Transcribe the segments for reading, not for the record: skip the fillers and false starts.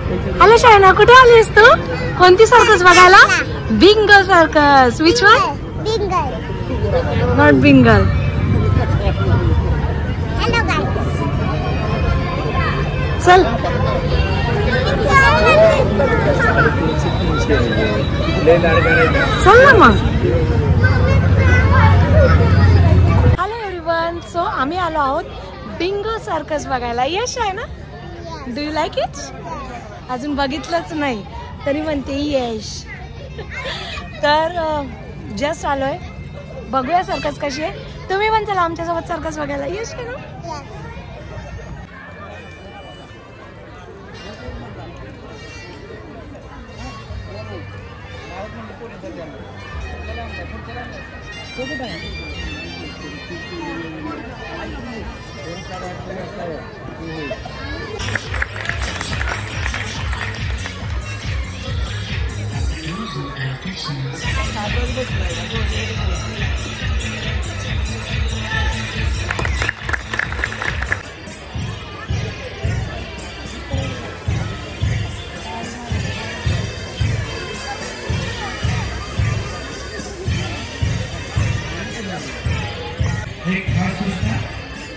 Hello Shaina, कुठे आलीस तू? कोणती सर्कस बघायला? बिंगल सर्कस. Which one? बिंगल. नॉट बिंगल. Hello guys. चल. चल ना मग. Hello everyone. सो आम्ही आलो आहोत बिंगो सर्कस बघायला. यश आहे ना? Do you like it? अजून बघितलंच नाही तरी म्हणते यश. तर जस्ट आलोय, बघूया सर्कस कशी आहे. तुम्ही पण चला आमच्यासोबत सर्कस बघायला. यश आहे ना? एक खास सूचना,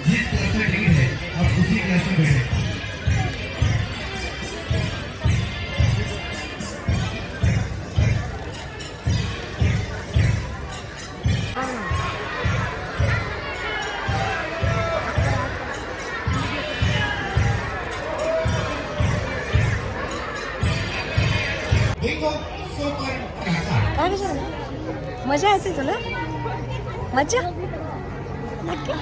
जिस तरह से टिकट है आप उसी तरह से बैठे. मजा येते तुला? मजा नक्की.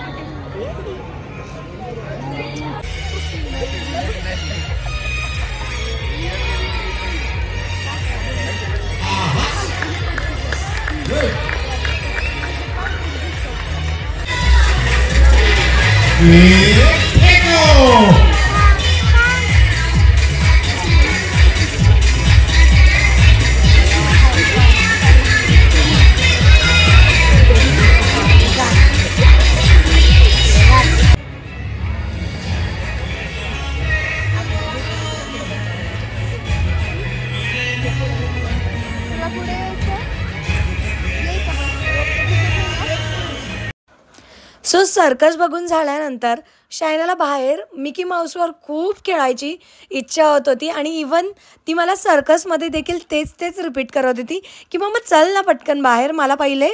सो सर्कस बघून झाल्यानंतर शायनाला बाहेर मिकी माऊसवर खूप खेळायची इच्छा होत होती आणि इवन ती मला सर्कसमध्ये देखील तेच रिपीट करत होती की मग चल ना पटकन बाहेर, मला पहिले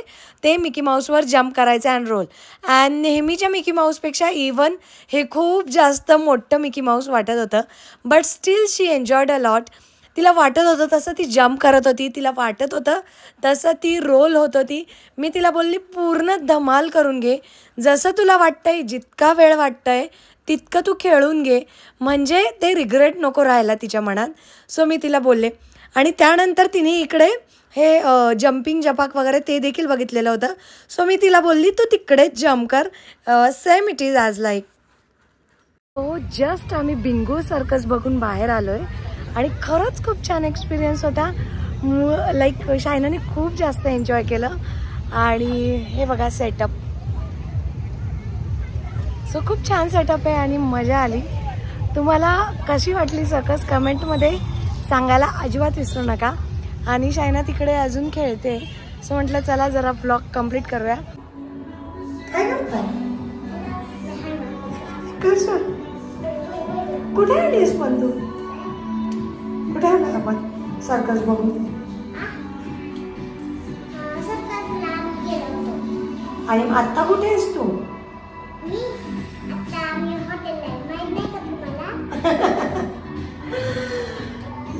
ते मिकी माऊसवर जम्प करायचं अँड रोल. अँड नेहमीच्या मिकी माऊसपेक्षा इवन हे खूप जास्त मोठं मिकी माऊस वाटत होतं. But still she enjoyed a lot. तिला वाटत होतं तसं ती जम्प करत होती, तिला वाटत होतं तसं ती रोल होत होती. मी तिला बोलली पूर्ण धमाल करून घे, जसं तुला वाटतंय, जितका वेळ वाटतंय तितकं तू खेळून घे, म्हणजे ते रिग्रेट नको राहायला तिच्या मनात. सो मी तिला बोलले. आणि त्यानंतर तिने इकडे हे जम्पिंग जपाक वगैरे ते देखील बघितलेलं होतं. सो मी तिला बोलली तू तिकडेच जम्प कर, same it is as like. हो, जस्ट आम्ही बिंगो सर्कस बघून बाहेर आलो आहे आणि खरंच खूप छान एक्सपिरियन्स होता. लाईक शायनाने खूप जास्त एन्जॉय केलं. आणि हे बघा सेटअप, सो खूप छान सेटअप आहे आणि मजा आली. तुम्हाला कशी वाटली सर्कस कमेंटमध्ये सांगायला अजिबात विसरू नका. आणि शायना तिकडे अजून खेळते, सो म्हटलं चला जरा ब्लॉग कंप्लीट करूया. काय करताय? कुठे आलीस पण तू? कुठे आला आपण सर्कस बघून? आणि आता कुठे आहेस तू?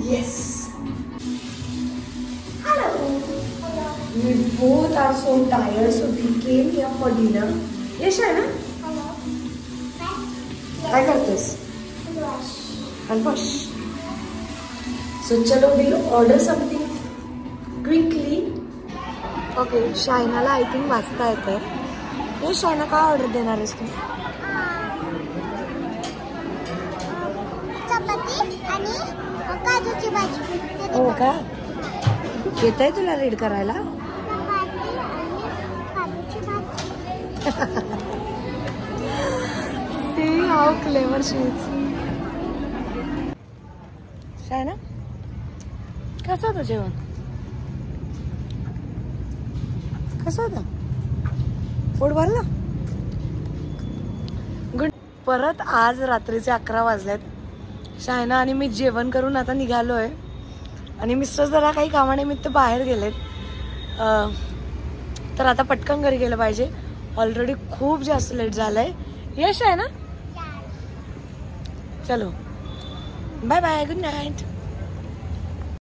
Yes. Hello. We both are so tired, so we came here for dinner. यश आहे ना? काय करतेस? हॅलवॉश. So चलो we'll order something quickly. Okay, शायनाला आय थिंक वाचता येते. हे शायना काय ऑर्डर देणार आहेस तू? चपाती आणि काजूची भाजी. हो का? येत आहे तुला रीड करायला? See how clever she is. Shaina कसं होतं जेवण? कसं होतं? पोट भरलं? गुड. परत आज रात्रीचे 11 वाजलेत. शायना आणि मी जेवण करून आता निघालोय आणि मिस्टर जरा काही कामानिमित्त बाहेर गेलेत. तर आता पटकन घरी गेलं पाहिजे. ऑलरेडी खूप जास्त लेट झालंय. यश आहे ना? चलो बाय बाय, गुड नाईट.